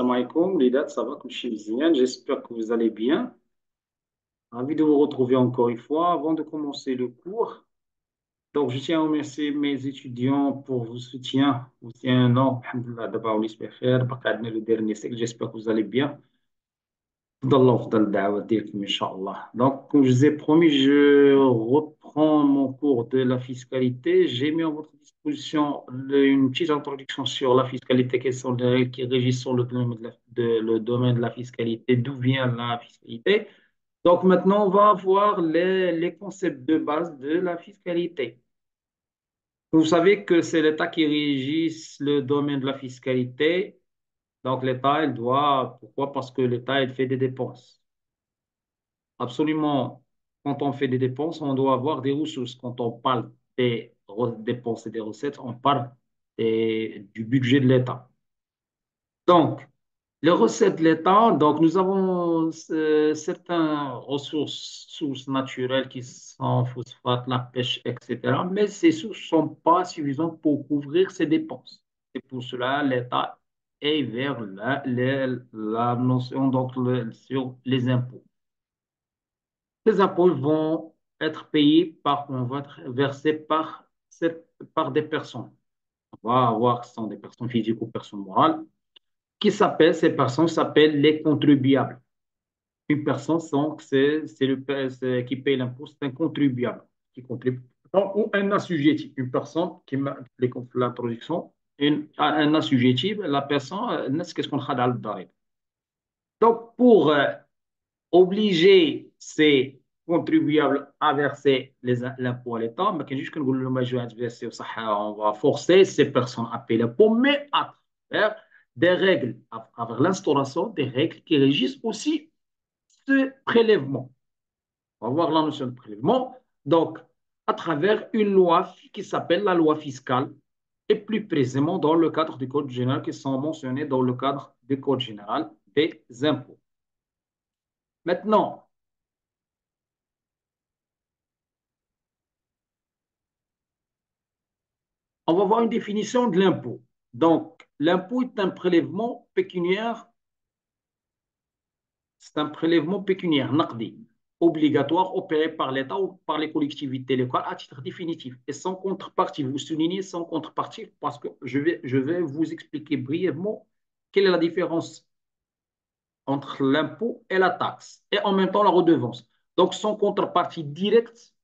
Salam alaikum, les dates, ça va, comme je suis bien. J'espère que vous allez bien. Ravi de vous retrouver encore une fois. Avant de commencer le cours, donc je tiens à remercier mes étudiants pour vos soutiens. Vous soutien énorme. Alhamdulillah, d'abord, on espère faire. Le dernier cycle, j'espère que vous allez bien. D'Allah, afdal da'wa diakum, Inch'Allah. Donc, comme je vous ai promis, je reprends mon cours de la fiscalité. J'ai mis à votre disposition une petite introduction sur la fiscalité, quelles sont les règles qui régissent sur le domaine de la fiscalité, d'où vient la fiscalité. Donc, maintenant, on va voir les concepts de base de la fiscalité. Vous savez que c'est l'État qui régit le domaine de la fiscalité. Donc, l'État, il doit, pourquoi? Parce que l'État, il fait des dépenses. Absolument, quand on fait des dépenses, on doit avoir des ressources. Quand on parle des dépenses et des recettes, on parle du budget de l'État. Donc, les recettes de l'État, donc nous avons certaines ressources, sources naturelles qui sont phosphate, la pêche, etc. Mais ces sources ne sont pas suffisantes pour couvrir ces dépenses. C'est pour cela l'État est vers la notion donc sur les impôts. Ces impôts vont être payés vont être versés par des personnes. On va voir que ce sont des personnes physiques ou personnes morales. Ces personnes s'appellent les contribuables. Une personne, qui paye l'impôt, c'est un contribuable qui contribue. Ou un assujetti, une personne qui met l'introduction, un assujetti, la personne, qu'est-ce qu'on a dans le baril. Donc, pour obliger ces contribuables à verser l'impôt à l'État, mais juste que on va forcer ces personnes à payer l'impôt, mais à travers des règles, à travers l'instauration des règles qui régissent aussi ce prélèvement. On va voir la notion de prélèvement. Donc, à travers une loi qui s'appelle la loi fiscale, et plus précisément dans le cadre du Code général qui sont mentionnés dans le cadre du Code général des impôts. Maintenant, on va voir une définition de l'impôt. Donc, l'impôt est un prélèvement pécuniaire, c'est un prélèvement pécuniaire, naqdi, obligatoire opéré par l'État ou par les collectivités locales à titre définitif et sans contrepartie. Vous soulignez sans contrepartie parce que je vais vous expliquer brièvement quelle est la différence entre l'impôt et la taxe et en même temps la redevance. Donc, sans contrepartie directe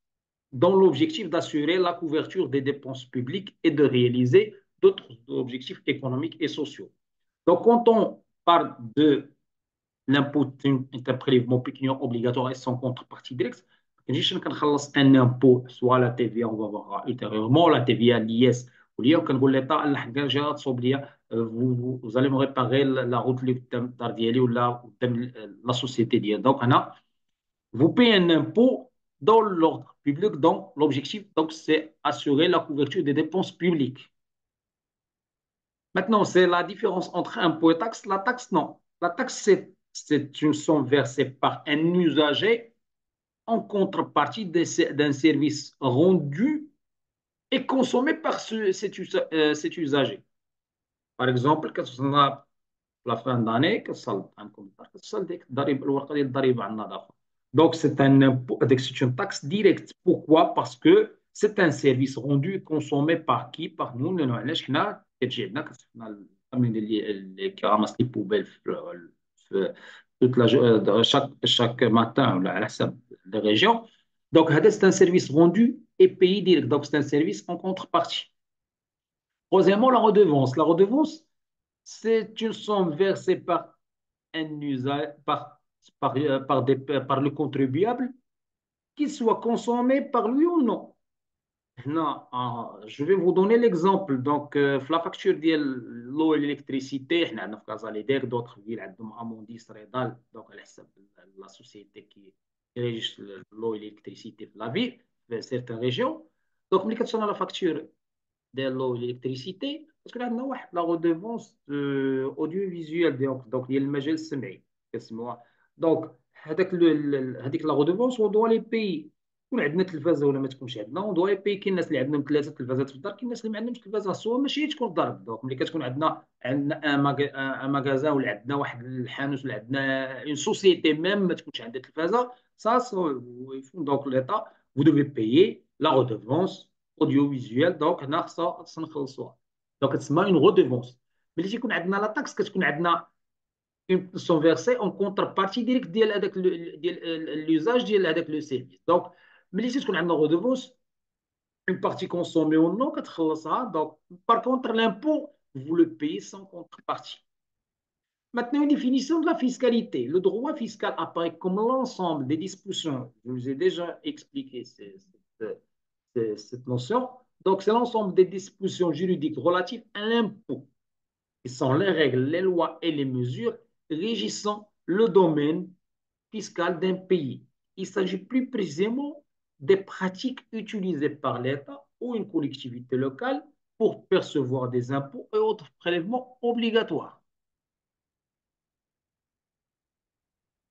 dans l'objectif d'assurer la couverture des dépenses publiques et de réaliser d'autres objectifs économiques et sociaux. Donc, quand on parle de l'impôt est un prélèvement pécuniaire obligatoire et sans contrepartie directe, un impôt, soit la TVA, on va voir ultérieurement, la TVA, l'IS, vous allez me réparer la route ou la société. Donc, vous payez un impôt dans l'ordre public, donc l'objectif, donc, c'est assurer la couverture des dépenses publiques. Maintenant, c'est la différence entre impôt et taxe. La taxe, non. La taxe, c'est une somme versée par un usager en contrepartie d'un service rendu et consommé par cet usager. Par exemple, quand on a la fin d'année, donc c'est un impôt, c'est une taxe directe. Pourquoi? Parce que c'est un service rendu et consommé par qui? Par nous. اللي كرامس لي بوبيل في chaque matin على حسب les régions. Donc, c'est un service rendu et payé direct. Donc, c'est un service en contrepartie. Troisièmement, la redevance. La redevance, c'est une somme versée par un usage, par le contribuable, qu'il soit consommé par lui ou non. Non, je vais vous donner l'exemple. Donc, la facture de l'eau et l'électricité, on a في كازاليدير, d'autres villes, عندهم Amondis, Redal, donc la société qui dirige l'eau et l'électricité de la ville, dans certaines régions. Donc, ملي كتصوني la facture de l'eau et l'électricité, parce que là, on a la redevance audiovisuelle, donc il y a le المجال السمعي كنسموها. Donc, هذيك la redevance, on doit les payer. يكون عندنا تلفازه ولا ما تكونش عندنا اون دو باي. كاين الناس اللي عندهم ثلاثه تلفازات في الدار، كاين الناس اللي ما عندهمش تلفازه. سوا ماشي تكون ضرب. دونك ملي كتكون عندنا ان ماغازان، ولا عندنا واحد الحانوت، ولا عندنا اون سوسيتي ميم ما تكونش عندها تلفازه، يفون دونك ليطا vous devez payer la redevance audiovisuelle. دونك هنا خصنا نخلصوها. دونك تسمى اون روديفونس. ملي تيكون عندنا لا تاكس، كتكون عندنا سون فيرسي اون كونتر بارتي ديريكت ديال هذاك ديال لوزاج ديال هذاك لو سيرفيس. دونك ملي تكون عندنا رودوفونس une partie consommée ou non, donc, par contre, l'impôt, vous le payez sans contrepartie. Maintenant, une définition de la fiscalité. Le droit fiscal apparaît comme l'ensemble des dispositions. Je vous ai déjà expliqué cette notion. Donc, c'est l'ensemble des dispositions juridiques relatives à l'impôt, qui sont les règles, les lois et les mesures régissant le domaine fiscal d'un pays. Il s'agit plus précisément des pratiques utilisées par l'État ou une collectivité locale pour percevoir des impôts et autres prélèvements obligatoires.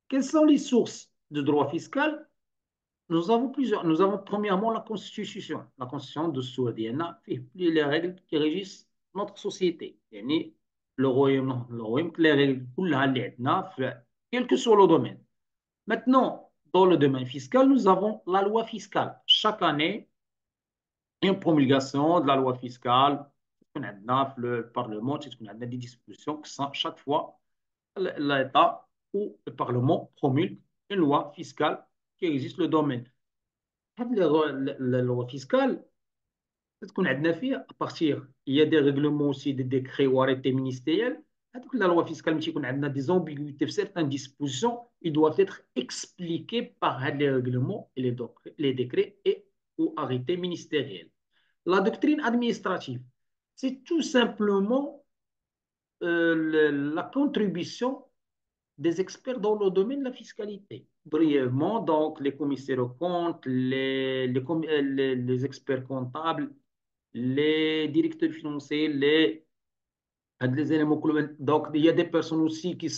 Quelles sont les sources de droit fiscal? Nous avons plusieurs. Nous avons premièrement la Constitution. La Constitution de Soudiana fait les règles qui régissent notre société. يعني le royaume, les règles كلها اللي عندنا quel que soit le domaine. Maintenant, dans le domaine fiscal, nous avons la loi fiscale. Chaque année, il y a une promulgation de la loi fiscale. On a dans le Parlement, on a des dispositions qui sont chaque fois l'État ou le Parlement promulgue une loi fiscale qui existe le domaine. La loi fiscale, تكون عندنا فيه ابارتيغ il y a des règlements aussi des décrets ou arrêtés ministériels. هذوك la loi fiscale ملي تيكون عندنا des ambiguïtés في certaines dispositions, ils doivent être expliqués par les règlements et les décrets et ou arrêtés ministériels. La doctrine administrative, c'est tout simplement la contribution des experts dans le domaine de la fiscalité. Brièvement, donc les commissaires aux comptes, les experts comptables, les directeurs financiers, les éléments. Donc, il y a des personnes aussi qui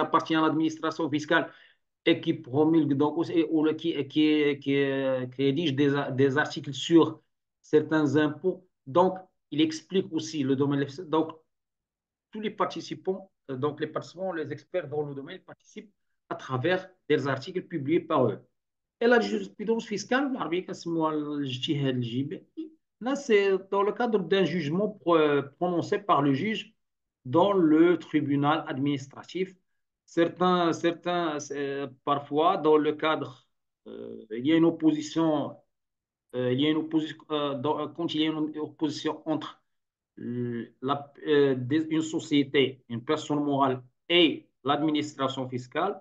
appartiennent à l'administration fiscale et qui promulguent, donc, ou qui rédigent des articles sur certains impôts. Donc, il explique aussi le domaine. Donc, tous les participants, donc les participants, les experts dans le domaine participent à travers des articles publiés par eux. Et la jurisprudence fiscale, là, c'est dans le cadre d'un jugement prononcé par le juge dans le tribunal administratif. Parfois, dans le cadre, il y a une opposition, quand il y a une opposition entre une société, une personne morale et l'administration fiscale,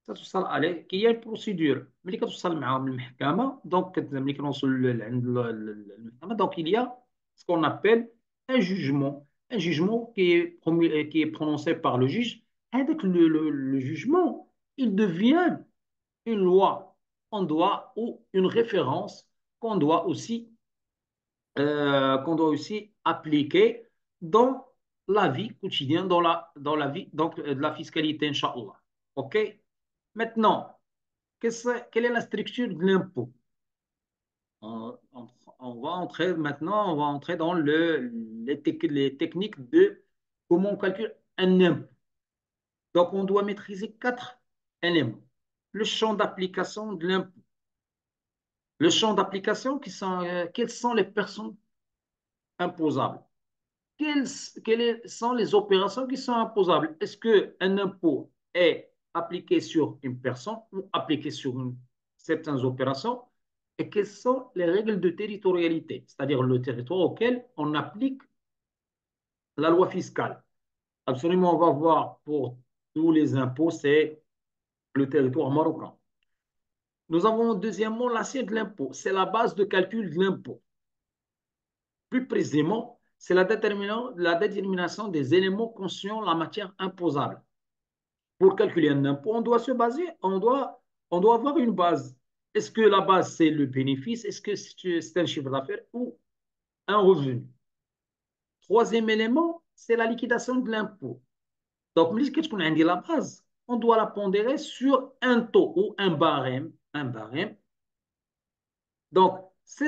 توصل عليه كي هي البروسيدور. ملي كتوصل معاهم المحكمه، دونك ملي كنوصل عند المحكمه، دونك il y a ce qu'on appelle un jugement qui est prononcé par le juge. Avec le jugement, il devient une loi qu'on doit, ou une référence qu'on doit aussi appliquer dans la vie quotidienne, dans la vie donc, de la fiscalité, Inch'Allah. OK? Maintenant, quelle est la structure de l'impôt? On, on- on va entrer dans les techniques de comment on calcule un impôt. Donc, on doit maîtriser quatre éléments. Le champ d'application de l'impôt. Le champ d'application, quelles sont les personnes imposables? Quelles sont les opérations qui sont imposables? Est-ce qu'un impôt est appliqué sur une personne ou appliqué sur certaines opérations? Et quelles sont les règles de territorialité, c'est-à-dire le territoire auquel on applique la loi fiscale? Absolument, on va voir pour tous les impôts, c'est le territoire marocain. Nous avons deuxièmement l'assiette de l'impôt. C'est la base de calcul de l'impôt. Plus précisément, c'est la détermination des éléments conscients de la matière imposable. Pour calculer un impôt, on doit se baser, on doit avoir une base. Est-ce que la base, c'est le bénéfice? Est-ce que c'est un chiffre d'affaires ou un revenu? Troisième élément, c'est la liquidation de l'impôt. Donc, qu'est-ce qu'on a dit la base? On doit la pondérer sur un taux ou un barème Donc, ce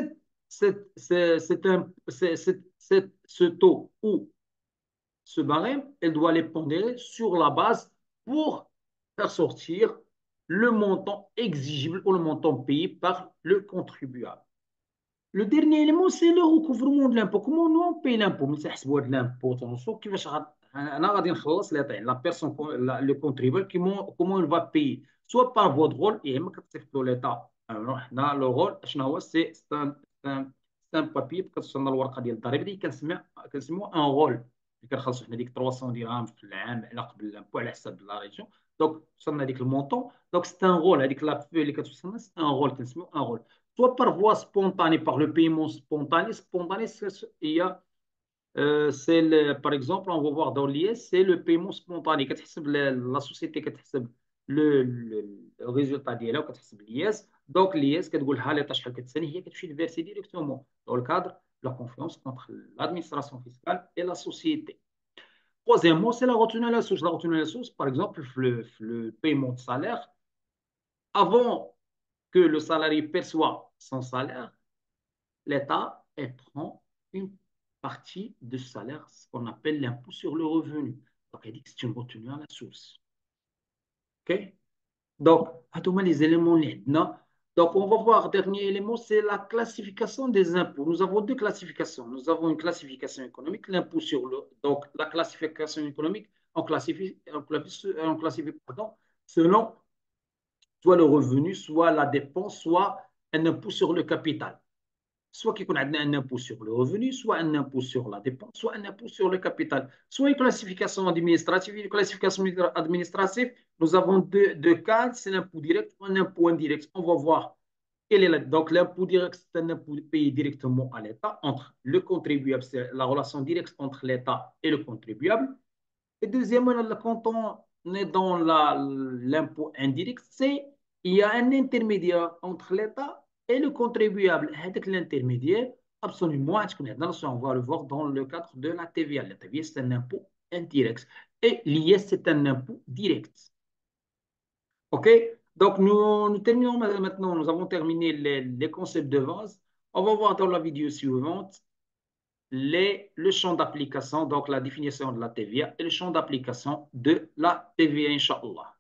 taux ou ce barème, elle doit les pondérer sur la base pour faire sortir le montant exigible ou le montant payé par le contribuable. Le dernier élément, c'est le recouvrement de l'impôt. Comment nous on paye l'impôt? Mais c'est de l'impôt. La personne, le contribuable, comment il va payer? Soit par votre rôle, et même quand l'État. Alors, le rôle, c'est un papier, parce que الورقه ديال الضريبه اللي كنسميو ان رول اللي كنخلصوا حنا ديك 300 درهم في العام على قبل الامبو على حساب لا ريجيون. دونك وصلنا ديك المونطون. دونك سي ان رول هذيك لافي اللي كتوصلنا سي ان رول كنسميو ان رول. Soit par voie spontanée, par le paiement spontané. Spontané, il y a, par exemple, on va voir dans l'IS, c'est le paiement spontané. La société qui le résultat ديالها وكتحسب l'IS. Donc, l'IS, كتقول لها l'état شحال كتسالي هي كتمشي verser directement dans le cadre de la confiance entre l'administration fiscale et la société. Troisièmement, c'est la retenue à la source. La retenue à la source, par exemple, le paiement de salaire, avant que le salarié perçoit son salaire, l'État prend une partie de ce salaire, ce qu'on appelle l'impôt sur le revenu. Donc, elle dit que c'est une retenue à la source. OK? Donc, à tout les éléments là. Donc, on va voir, dernier élément, c'est la classification des impôts. Nous avons deux classifications. Nous avons une classification économique, l'impôt sur le. Donc, la classification économique, on classifie pardon, selon soit le revenu, soit la dépense, soit un impôt sur le capital. Soit qu'il y ait un impôt sur le revenu, soit un impôt sur la dépense, soit un impôt sur le capital. Soit une classification administrative. Une classification administrative, nous avons deux cas, c'est l'impôt direct ou un impôt indirect. On va voir quel est donc l'impôt direct, c'est un impôt payé directement à l'État entre le contribuable, c'est la relation directe entre l'État et le contribuable. Et deuxièmement, quand on est dans l'impôt indirect, c'est il y a un intermédiaire entre l'État et le contribuable. Avec l'intermédiaire, absolument, on va le voir dans le cadre de la TVA. La TVA, c'est un impôt indirect. Et l'IS, c'est un impôt direct. OK? Donc, nous terminons maintenant. Nous avons terminé les concepts de base. On va voir dans la vidéo suivante le champ d'application, donc la définition de la TVA et le champ d'application de la TVA, Inch'Allah.